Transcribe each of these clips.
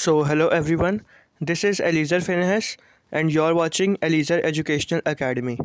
So, hello everyone, this is Eliezer Finhes and you're watching Eliezer Educational Academy.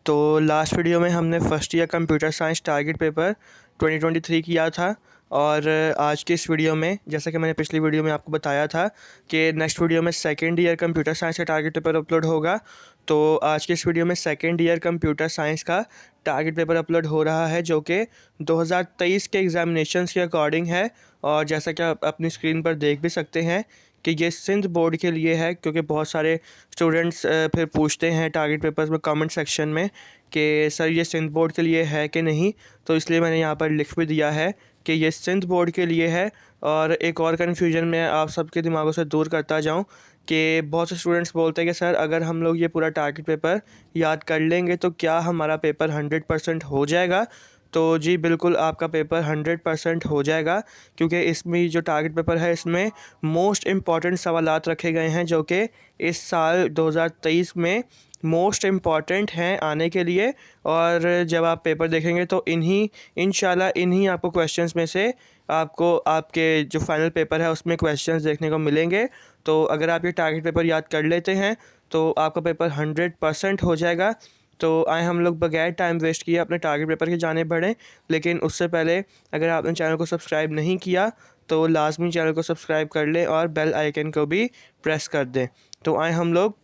तो last video में हमने first year computer science target paper 2023 किया था और आज के इस वीडियो में जैसा कि मैंने पिछली वीडियो में आपको बताया था कि नेक्स्ट वीडियो में सेकेंड ईयर कंप्यूटर साइंस का टारगेट पेपर अपलोड होगा। तो आज के इस वीडियो में सेकेंड ईयर कंप्यूटर साइंस का टारगेट पेपर अपलोड हो रहा है जो कि 2023 के एग्ज़ामिनेशंस के अकॉर्डिंग है। और जैसा कि आप अपनी स्क्रीन पर देख भी सकते हैं कि ये सिंध बोर्ड के लिए है, क्योंकि बहुत सारे स्टूडेंट्स फिर पूछते हैं टारगेट पेपर्स में कमेंट सेक्शन में कि सर ये सिंध बोर्ड के लिए है कि नहीं, तो इसलिए मैंने यहाँ पर लिख भी दिया है कि ये सिंध बोर्ड के लिए है। और एक और कन्फ्यूजन मैं आप सबके दिमागों से दूर करता जाऊँ कि बहुत से स्टूडेंट्स बोलते हैं कि सर अगर हम लोग ये पूरा टारगेट पेपर याद कर लेंगे तो क्या हमारा पेपर 100% हो जाएगा। तो जी बिल्कुल आपका पेपर 100% हो जाएगा, क्योंकि इसमें जो टारगेट पेपर है इसमें मोस्ट इम्पॉर्टेंट सवालात रखे गए हैं जो कि इस साल 2023 में मोस्ट इम्पॉर्टेंट हैं आने के लिए। और जब आप पेपर देखेंगे तो इंशाल्लाह इन्हीं आपको क्वेश्चंस में से आपको आपके जो फाइनल पेपर है उसमें क्वेश्चंस देखने को मिलेंगे। तो अगर आप ये टारगेट पेपर याद कर लेते हैं तो आपका पेपर 100% हो जाएगा। तो आए हम लोग बगैर टाइम वेस्ट किए अपने टारगेट पेपर की जाने बढ़ें। लेकिन उससे पहले अगर आपने चैनल को सब्सक्राइब नहीं किया तो लाजमी चैनल को सब्सक्राइब कर लें और बेल आइकन को भी प्रेस कर दें। तो आए हम लोग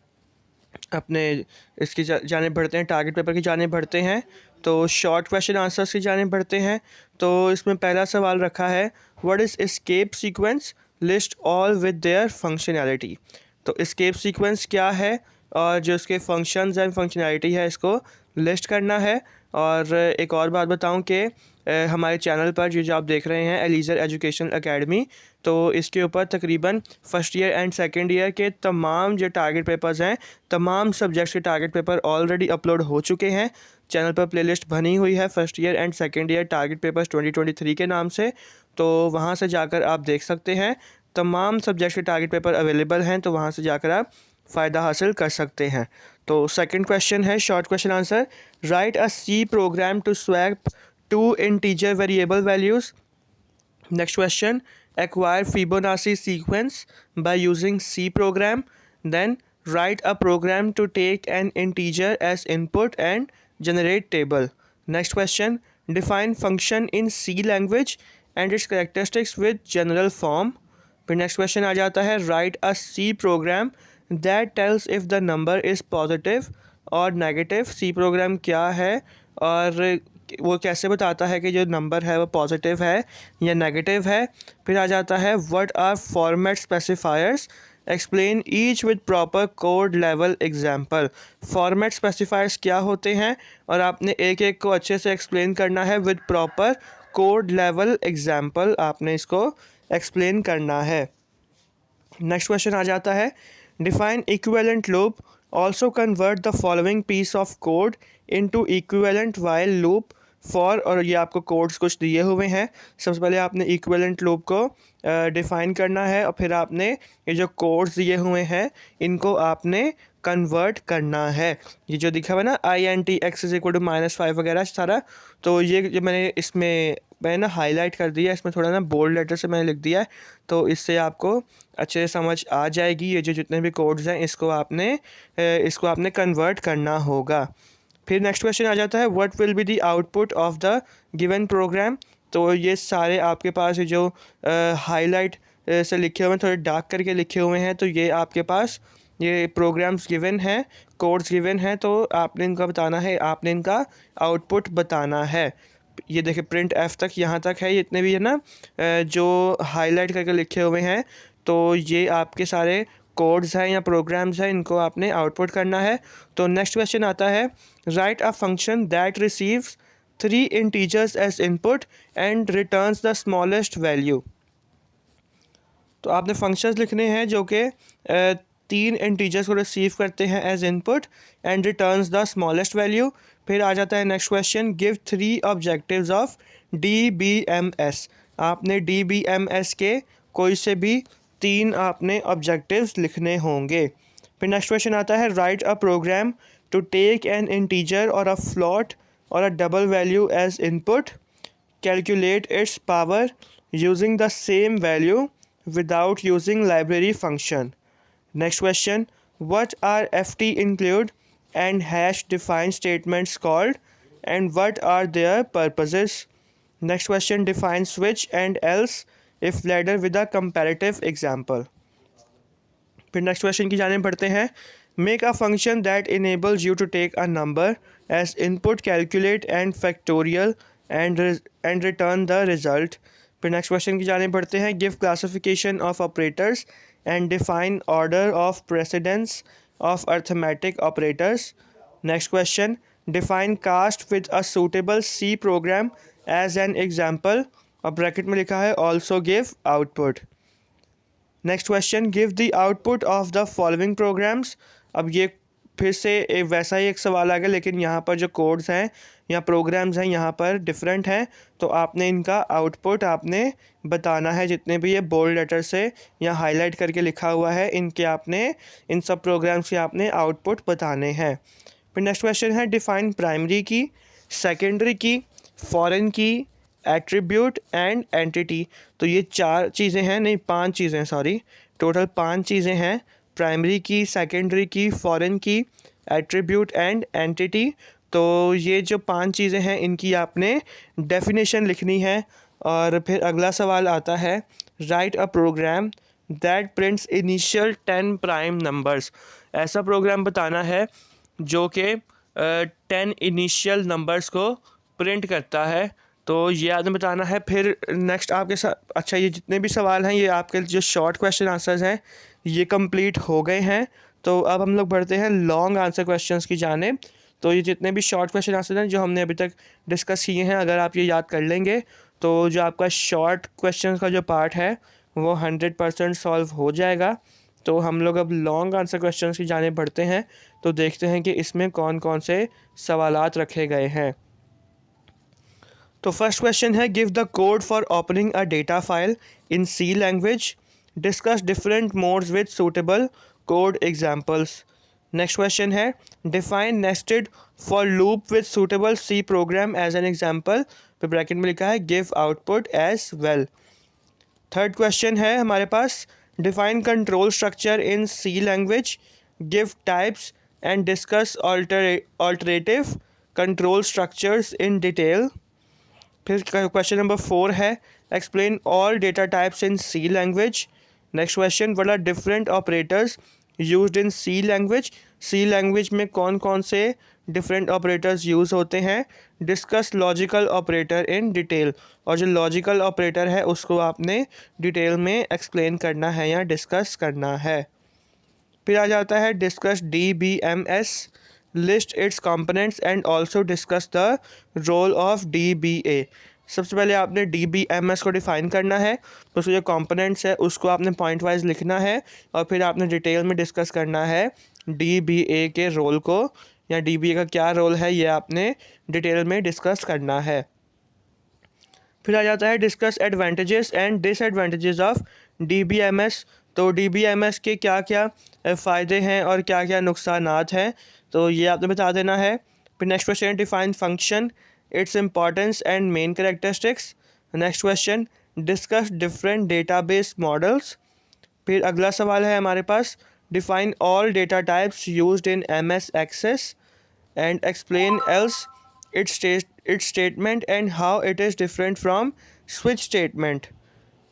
अपने इसकी जाने बढ़ते हैं, टारगेट पेपर की जाने बढ़ते हैं। तो शॉर्ट क्वेश्चन आंसर्स की जाने बढ़ते हैं। तो इसमें पहला सवाल रखा है, what is escape sequence, list all with their functionality. तो एस्केप सीक्वेंस क्या है और जो इसके फंक्शंस एंड फंक्शनैलिटी है इसको लिस्ट करना है। और एक और बात बताऊं कि हमारे चैनल पर जो आप देख रहे हैं एलीज़र एजुकेशनल एकेडमी, तो इसके ऊपर तकरीबन first year and second year के तमाम जो टारगेट पेपर्स हैं, तमाम सब्जेक्ट्स के टारगेट पेपर ऑलरेडी अपलोड हो चुके हैं। चैनल पर प्लेलिस्ट बनी हुई है first year and second year target papers 2023 के नाम से। तो वहाँ से जाकर आप देख सकते हैं, तमाम सब्जेक्ट्स के टारगेट पेपर अवेलेबल हैं, तो वहाँ से जाकर आप फ़ायदा हासिल कर सकते हैं। तो सेकंड क्वेश्चन है short question answer, write a C program to swap two integer variable values. Next question, acquire Fibonacci sequence by using C program. Then write a program to take an integer as input and generate table. Next question, define function in C language and its characteristics with general form. फिर next question आ जाता है, write a C program that tells if the number is positive और negative. C programme क्या है और वो कैसे बताता है कि जो नंबर है वो पॉजिटिव है या नेगेटिव है। फिर आ जाता है, what are format specifiers, explain each with proper code level example. Format specifiers क्या होते हैं और आपने एक एक को अच्छे से एक्सप्लेन करना है with proper code level example, आपने इसको एक्सप्लेन करना है। नेक्स्ट क्वेश्चन आ जाता है, define equivalent loop, also convert the following piece of code into equivalent while loop for. और ये आपको कोड्स कुछ दिए हुए हैं। सबसे पहले आपने इक्विवेलेंट लूप को डिफ़ाइन करना है और फिर आपने ये जो कोड्स दिए हुए हैं इनको आपने कन्वर्ट करना है। ये जो दिखा हुआ है ना INT x = -5 वगैरह सारा, तो ये जो मैंने ना हाईलाइट कर दिया, इसमें थोड़ा ना बोल्ड लेटर से मैंने लिख दिया है, तो इससे आपको अच्छे से समझ आ जाएगी। ये जो जितने भी कोड्स हैं इसको आपने कन्वर्ट करना होगा। फिर नेक्स्ट क्वेश्चन आ जाता है, what will be the output of the given program. तो ये सारे आपके पास जो हाईलाइट से लिखे हुए हैं, थोड़े डार्क करके लिखे हुए हैं, तो ये आपके पास ये प्रोग्राम्स गिवन हैं, कोड्स गिवन हैं, तो आपने इनका बताना है, आपने इनका आउटपुट बताना है। ये देखिए प्रिंट एफ तक यहाँ तक है, ये इतने भी है ना जो हाईलाइट करके लिखे हुए हैं, तो ये आपके सारे कोड्स हैं या प्रोग्राम्स हैं, इनको आपने आउटपुट करना है। तो नेक्स्ट क्वेश्चन आता है, write a function that receives 3 integers as input and returns the smallest value. तो आपने फंक्शंस लिखने हैं जो कि 3 इंटीजर्स को रिसीव करते हैं as input and returns the smallest value. फिर आ जाता है next question, give 3 objectives of DBMS। आपने DBMS के कोई से भी 3 आपने ऑब्जेक्टिव्स लिखने होंगे। फिर नेक्स्ट क्वेश्चन आता है, write a program to take an integer और अ फ्लोट और a double value as input, calculate its power using the same value without using library function. Next question, what are FT include and hash define statements called and what are their purposes? Next question, define switch and else if ladder with a comparative example. फिर next question की जाने पढ़ते हैं, make a function that enables you to take a number as input, calculate and factorial and return the result. फिर next question की जाने पढ़ते हैं, give classification of operators and define order of precedence of arithmetic operators. Next question, define cast with a suitable C program as an example और bracket में लिखा है also give output. Next question, give the output of the following programs. अब ये फिर से वैसा ही एक सवाल आ गया, लेकिन यहाँ पर जो कोड्स हैं या प्रोग्राम्स हैं यहाँ पर डिफरेंट हैं, तो आपने इनका आउटपुट आपने बताना है. जितने भी ये बोल्ड लेटर से या हाईलाइट करके लिखा हुआ है, इनके आपने इन सब प्रोग्राम्स के आपने आउटपुट बताने हैं. फिर नेक्स्ट क्वेश्चन है, डिफाइन प्राइमरी की, सेकेंडरी की, फॉरेन की, एट्रीब्यूट एंड एंटिटी. तो ये 4 चीज़ें हैं, नहीं 5 चीज़ें हैं, सॉरी, टोटल 5 चीज़ें हैं. प्राइमरी की, सेकेंडरी की, फॉरेन की, एट्रीब्यूट एंड एंटिटी. तो ये जो 5 चीज़ें हैं इनकी आपने डेफिनेशन लिखनी है. और फिर अगला सवाल आता है, write a program that prints initial 10 prime numbers. ऐसा प्रोग्राम बताना है जो कि 10 इनिशियल नंबर्स को प्रिंट करता है. तो ये आपने बताना है. फिर नेक्स्ट आपके साथ, अच्छा, ये जितने भी सवाल हैं ये आपके जो शॉर्ट क्वेश्चन आंसर्स हैं ये कंप्लीट हो गए हैं. तो अब हम लोग बढ़ते हैं लॉन्ग आंसर क्वेश्चंस की जाने. तो ये जितने भी शॉर्ट क्वेश्चन आंसर हैं जो हमने अभी तक डिस्कस किए हैं, अगर आप ये याद कर लेंगे तो जो आपका शॉर्ट क्वेश्चन का जो पार्ट है वो 100% सॉल्व हो जाएगा. तो हम लोग अब लॉन्ग आंसर क्वेश्चंस की जाने बढ़ते हैं. तो देखते हैं कि इसमें कौन कौन से सवालात रखे गए हैं. तो फर्स्ट क्वेश्चन है, give the code for opening a data file in C language, discuss different modes with suitable code examples. Next question है, define nested for loop with suitable C program as an example. फिर bracket में लिखा है give output as well. Third question है हमारे पास, define control structure in C language, give types and discuss alternative control structures in detail. फिर question number 4 है, explain all data types in C language. Next question, what are different operators used in C language. C language में कौन कौन से different operators use होते हैं. Discuss logical operator in detail. और जो लॉजिकल ऑपरेटर है उसको आपने डिटेल में एक्सप्लेन करना है या डिस्कस करना है. फिर आ जाता है discuss DBMS, list its components and also discuss the role of DBA. सबसे पहले आपने DBMS को डिफ़ाइन करना है, तो उसके जो कंपोनेंट्स है उसको आपने पॉइंट वाइज लिखना है और फिर आपने डिटेल में डिस्कस करना है DBA के रोल को, या DBA का क्या रोल है ये आपने डिटेल में डिस्कस करना है. फिर आ जाता है discuss advantages and disadvantages of DBMS. तो DBMS के क्या क्या फ़ायदे हैं और क्या क्या नुकसानात हैं, तो ये आपने बता देना है. फिर next question, define function, its importance and main characteristics. Next question, discuss different database models. फिर अगला सवाल है हमारे पास, define all data types used in MS access and explain else its statement and how it is different from switch statement.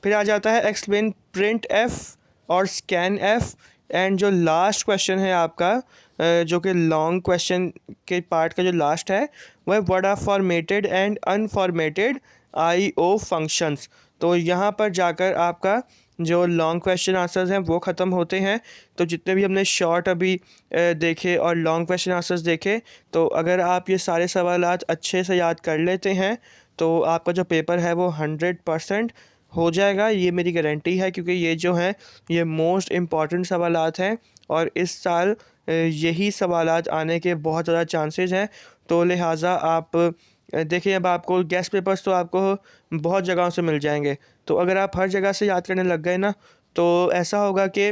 फिर आ जाता है एक्सप्लेन प्रिंट एफ और स्कैन एफ. एंड जो लास्ट क्वेश्चन है आपका, जो कि लॉन्ग क्वेश्चन के पार्ट का जो लास्ट है, वह what are formatted and unformatted IO functions. तो यहाँ पर जाकर आपका जो लॉन्ग क्वेश्चन आंसर्स हैं वो ख़त्म होते हैं. तो जितने भी हमने शॉर्ट अभी देखे और लॉन्ग क्वेश्चन आंसर्स देखे, तो अगर आप ये सारे सवालात अच्छे से याद कर लेते हैं तो आपका जो पेपर है वो 100% हो जाएगा. ये मेरी गारंटी है, क्योंकि ये जो हैं ये मोस्ट इम्पॉर्टेंट सवालात हैं और इस साल यही सवालात आने के बहुत ज़्यादा चांसेस हैं. तो लिहाजा आप देखिए, अब आपको गेस्ट पेपर्स तो आपको बहुत जगहों से मिल जाएंगे. तो अगर आप हर जगह से याद करने लग गए ना, तो ऐसा होगा कि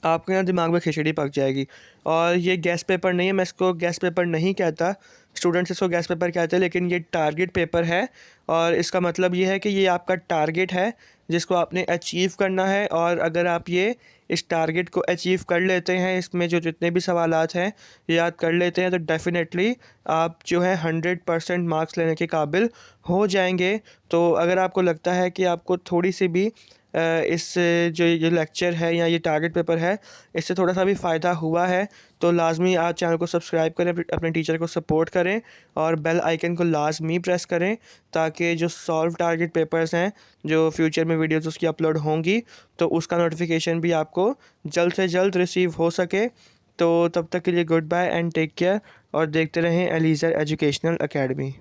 आपके यहाँ दिमाग में खिचड़ी पक जाएगी. और ये गेस्ट पेपर नहीं है, मैं इसको गेस्ट पेपर नहीं कहता, स्टूडेंट्स इसको गेस्ट पेपर कहते हैं, लेकिन ये टारगेट पेपर है. और इसका मतलब ये है कि ये आपका टारगेट है जिसको आपने अचीव करना है। और अगर आप ये इस टारगेट को अचीव कर लेते हैं, इसमें जो जितने भी सवालात हैं याद कर लेते हैं, तो डेफ़िनेटली आप जो है 100% मार्क्स लेने के काबिल हो जाएंगे। तो अगर आपको लगता है कि आपको थोड़ी सी भी इस जो ये लेक्चर है या ये टारगेट पेपर है इससे थोड़ा सा भी फ़ायदा हुआ है, तो लाजमी आप चैनल को सब्सक्राइब करें, अपने टीचर को सपोर्ट करें और बेल आइकन को लाजमी प्रेस करें, ताकि जो सॉल्व टारगेट पेपर्स हैं जो फ्यूचर में वीडियोस उसकी अपलोड होंगी तो उसका नोटिफिकेशन भी आपको जल्द से जल्द रिसीव हो सके। तो तब तक के लिए goodbye and take care, और देखते रहें एलिज़ा एजुकेशनल एकेडमी।